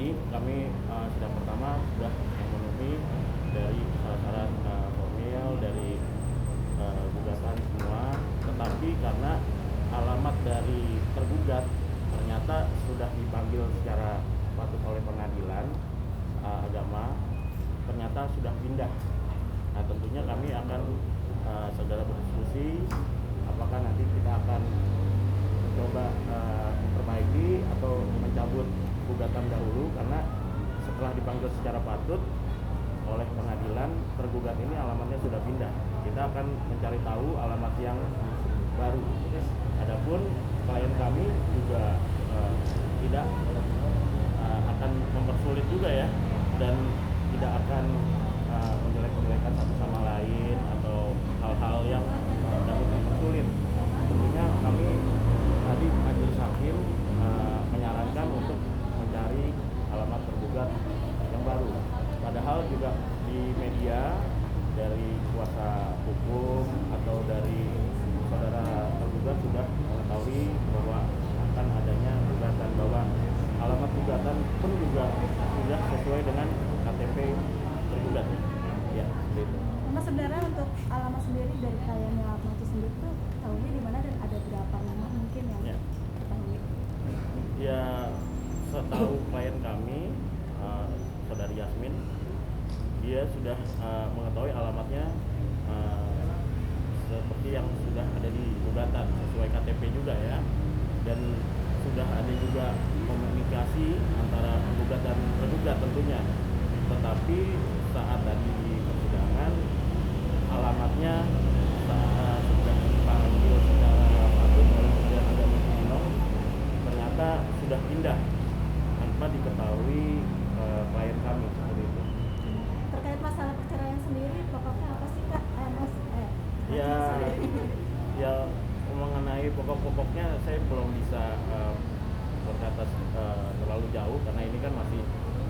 Tadi kami sidang pertama sudah memenuhi dari syarat formil dari gugatan semua, tetapi karena alamat dari tergugat ternyata sudah dipanggil secara patut oleh pengadilan agama, ternyata sudah pindah. Nah, tentunya kami akan segera berdiskusi apakah nanti kita akan mencoba memperbaiki atau mencabut gugatan dahulu, karena setelah dipanggil secara patut oleh pengadilan, tergugat ini alamatnya sudah pindah. Kita akan mencari tahu alamat yang baru. Adapun klien kami juga tidak akan mempersulit juga ya, dan tidak akan menjelek-jelekan satu sama lain atau hal-hal yang dapat mempersulit. Tentunya kami tadi majelis hakim menyarankan untuk mencari alamat tergugat yang baru. Padahal juga di media dari kuasa hukum atau dari saudara tergugat sudah mengetahui bahwa akan adanya gugatan, bahwa alamat gugatan pun juga sudah sesuai dengan KTP tergugat. Ya, seperti itu. Mas, sebenarnya untuk alamat sendiri dari kliennya alamat sendiri itu tahunya di mana dan ada berapa nama mungkin yang ketahui? Ya, setahu klien kami, saudari Yasmin, dia sudah mengetahui alamatnya seperti yang sudah ada di gugatan, sesuai KTP juga ya, dan sudah ada juga komunikasi antara penggugat dan tergugat tentunya. Tetapi saat tadi di persidangan, alamatnya sudah dipanggil secara patut oleh Kementerian Agama Cibinong, ternyata sudah pindah tanpa diketahui klien kami, seperti itu. Terkait masalah perceraian sendiri, pokoknya apa sih Kak? Ya mengenai pokok-pokoknya saya belum bisa berkata terlalu jauh, karena ini kan masih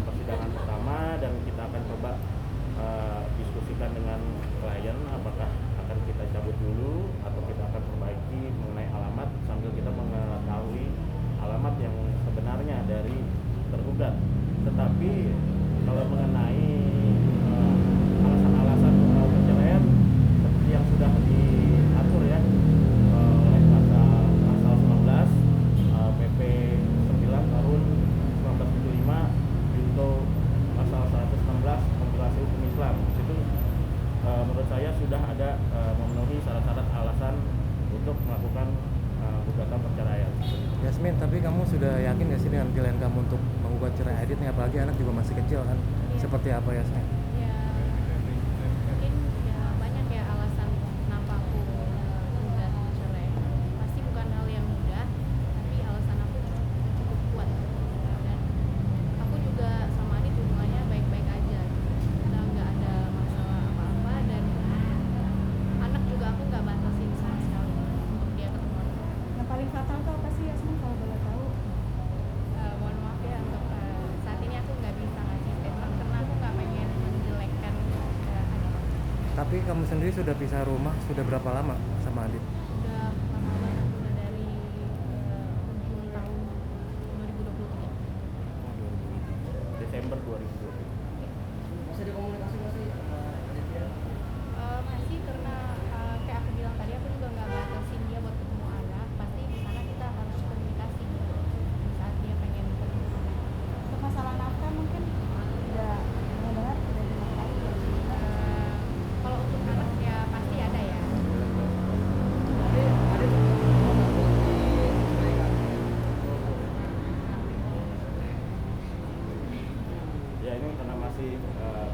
persidangan pertama dan kita akan coba diskusikan dengan klien apakah akan kita cabut dulu atau kita akan perbaiki mengenai alamat sambil kita mengetahui alamat yang sebenarnya dari tergugat. Tetapi kalau mengenai alasan-alasan perceraian seperti yang sudah diatur ya oleh pasal 19 PP 9 tahun 1975 junto pasal 116 kompilasi hukum Islam. Itu menurut saya sudah ada memenuhi syarat-syarat alasan untuk melakukan gugatan perceraian. Yasmin, tapi kamu sudah yakin nggak sih dengan pilihan kamu untuk menggugat cerai Adit nih, apalagi anak juga masih kecil kan? Seperti apa Yasmin? Ya, mungkin ya banyak ya alasan kenapa aku gugat cerai. Pasti bukan hal yang mudah, tapi alasan aku cukup kuat. Dan aku juga sama Adit hubungannya baik-baik aja. Nggak ada masalah apa-apa, dan anak juga aku nggak batasin sama sekali untuk dia ketemu. Yang paling fatal tuh apa sih Yasmin kalau boleh tahu? Mohon maaf ya, untuk saat ini aku nggak bisa ngasih statement karena aku nggak pengen menjelekkan Adit. Tapi kamu sendiri sudah pisah rumah sudah berapa lama sama Adit? Udah lama banget, udah dari ujung tahun 2023. Desember 2020. Masih ada komunikasi nggak sih sama Aditya? Masih, karena kayak aku bilang tadi, aku juga nggak batasin dia buat ketemu anak. Pasti di sana kita harus komunikasi gitu di saat dia pengen ketemu anak. Untuk masalah nafkah mungkin udah dengar udah dinafkahi. Kalau untuk anak ya pasti ada ya. Adit mau diceraikan. Ya, ini karena masih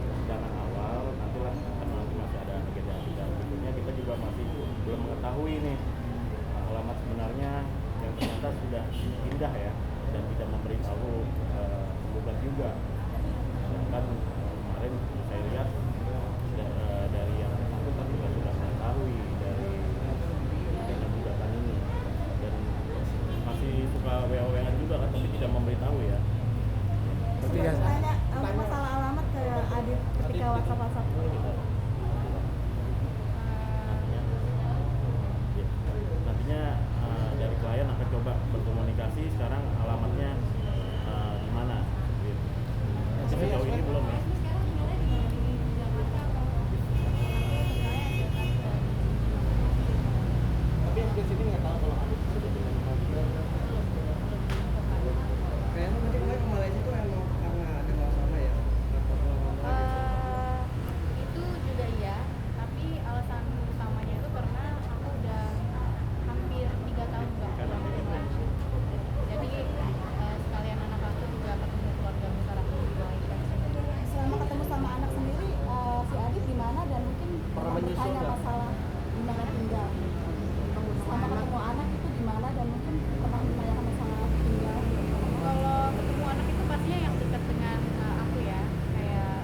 persidangan awal, nantilah karena nanti masih ada agenda-agenda berikutnya, kita juga masih belum mengetahui nih alamat sebenarnya yang ternyata sudah pindah ya, dan tidak memberitahu penggugat juga. Sedangkan kemarin saya lihat dari yang bersangkutan juga sudah mengetahui dari agenda gugatan ini, dan masih suka WA-WA juga kan, tapi tidak memberitahu ya. Berarti ya, Tanya untuk masalah alamat ke Adit ketika WhatsApp. Nantinya dari klien akan coba berkomunikasi sekarang alamatnya di mana gitu. sini nggak tahu kalau Adit sudah punya nikah. Kayaknya nanti kemarin ke Malaysia itu emang karena ada masalah ya. Itu juga iya, tapi alasan utamanya itu karena aku udah hampir 3 tahun nggak pulang ke Malaysia. Jadi sekalian anak aku juga ketemu keluarga besar aku di Malaysia. Selama ketemu sama anak sendiri, si Adit di mana dan mungkin Pernah menyusul bertanya nggak? masalah di mana tinggal. Selama ketemu anak itu di mana dan mungkin pernah menanyakan masalah tinggal. Kalau ketemu anak itu pastinya yang dekat dengan aku ya, kayak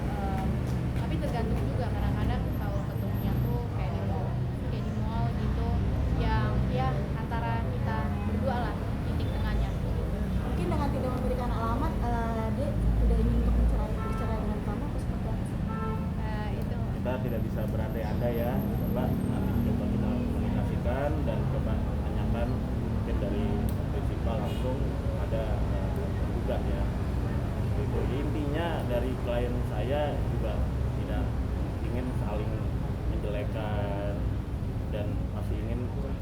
tapi tergantung juga kadang-kadang kalau ketemunya tuh kayak di mall gitu, yang ya antara kita berdua lah titik tengahnya. Mungkin dengan tidak memberikan alamat, dia tidak ingin untuk bercerai dengan kamu atau seperti apa sih? Itu Kita tidak bisa berandai-andai ya, coba nanti coba kita komunikasikan dan coba tanyakan mungkin dari prinsipal langsung ada tergugat ya. Itu intinya dari klien saya juga tidak ingin saling menjelekan dan masih ingin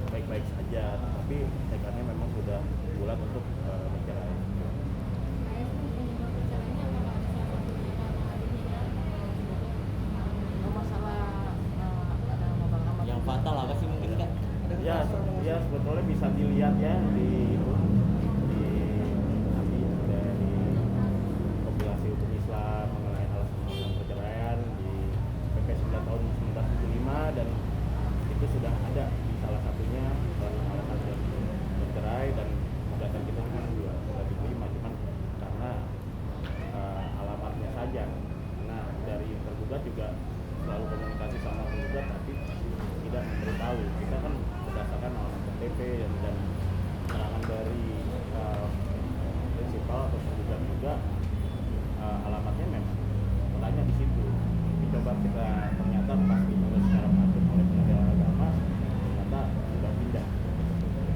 baik-baik saja, tapi tekadnya memang sudah bulat untuk bercerai. Yang fatal apa sih mungkin kan? Ya, ya sebetulnya bisa dilihat ya di nanti dari kompilasi hukum Islam mengenai alasan perceraian di PP 9 tahun 1975 dan itu sudah ada di salah satunya alasan bercerai dan gugatan kita kan juga sudah diterima cuman karena alamatnya saja. Nah dari tergugat juga selalu komunikasi sama penggugat tapi tidak memberitahu. Kita kan berdasarkan alamat KTP dan keterangan dari prinsipal atau penggugat juga alamatnya memang petanya di situ. Coba kita ternyata pas ditulis secara mengatur oleh Kementerian Agama ternyata sudah pindah.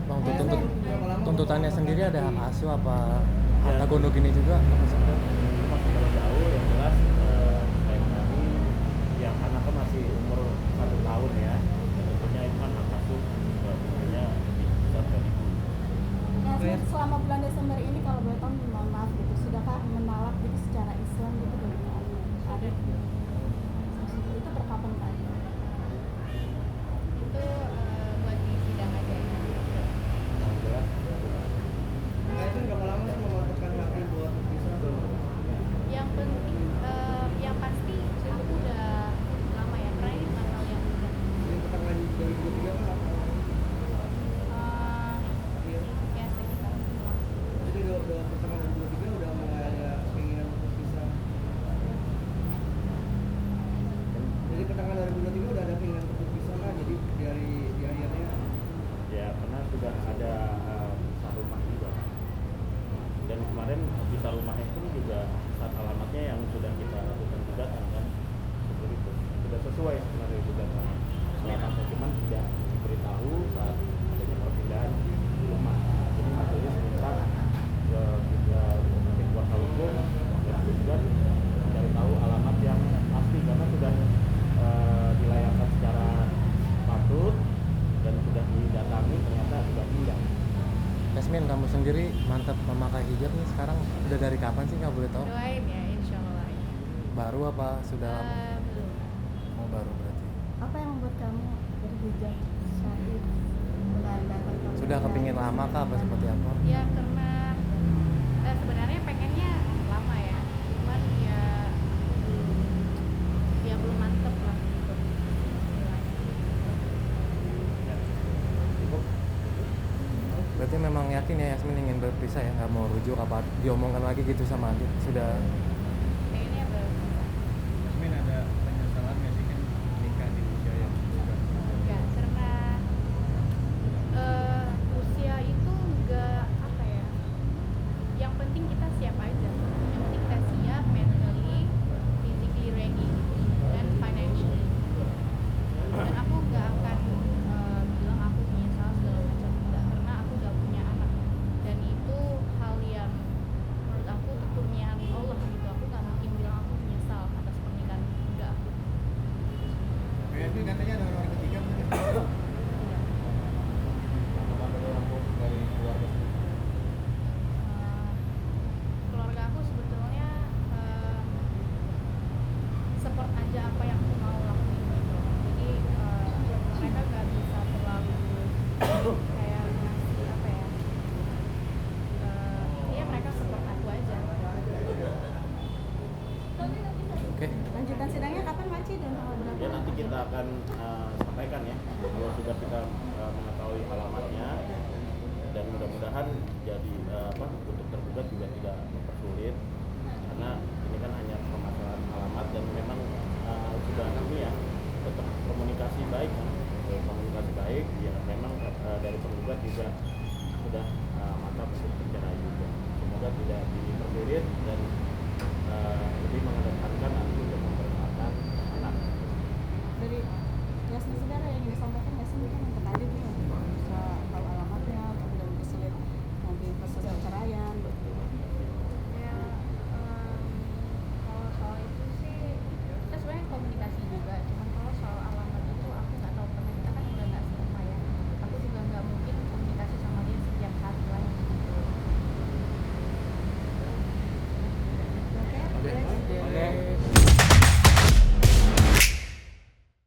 Bang, tuntutannya sendiri ada hak asuh apa harta gondok ini juga? Itu masih kalau jauh yang jelas klien kami yang anaknya masih umur 1 tahun ya dan tentunya itu kan hak asuh tentunya lebih besar dari ibu. Nah, selama bulan Desember ini kalau boleh tahu, mohon maaf gitu, sudahkah menalak gitu secara Islam gitu dari Adit? Itu perkapan Pak? itu buat di sidang aja ya. Yang jelas Nah itu berapa lama sih memantapkan hati buat bisa? Yang penting yang pasti aku udah lama ya, karena ini bukan hal yang mudah. Yang keterangan 2023 kan apa? Iya. Ya sekitar Jadi udah pertengahan 2023 udah mulai ada keinginan untuk bisa. Jadi pertengahan 2023 udah ada keinginan untuk bisa kan? Jadi di akhirnya ya karena sudah ada pisah rumah juga dan kemarin pisah rumahnya pun juga saat alamatnya yang sudah kita lakukan gugatan kan seperti itu sudah sesuai sebenarnya gugatan alamatnya cuman tidak diberitahu saat adanya perpindahan rumah jadi majelis minta ke tim kuasa hukum dan juga mencari tahu alamat yang pasti karena sudah dilayangkan secara patut dan sudah didatangi ternyata sudah pindah. Yasmin, kamu sendiri mantap memakai hijab nih sekarang udah dari kapan sih nggak boleh tahu? doain ya insya Allah. Baru apa sudah lama? Belum. Oh baru berarti. Apa yang membuat kamu berhijab saat itu? Menandakan Sudah kepingin lama kah apa seperti apa? Ya karena sebenarnya pengennya lama ya, cuman ya belum mantep lah gitu. Cukup. Berarti memang yakin ya Yasmin ingin berpisah ya, nggak mau rujuk apa diomongkan lagi gitu sama Adit? Sudah. Pengennya Yasmin ada penyesalan nggak sih kan nikah di usia yang sudah enggak karena usia itu enggak apa ya, yang penting kita siap aja, yang penting kita siap mentally, physically ready dan financially. Dan aku nggak akan bilang aku menyesal segala macam, enggak, karena aku udah punya anak dan itu hal yang menurut aku itu kurniaan Allah gitu. kita mengetahui alamatnya, dan mudah-mudahan jadi untuk tergugat juga tidak mempersulit, karena ini kan hanya permasalahan alamat dan memang sudah ini ya tetap komunikasi baik kan, ya memang dari penggugat juga sudah mantap untuk bercerai juga. Semoga tidak dipersulit dan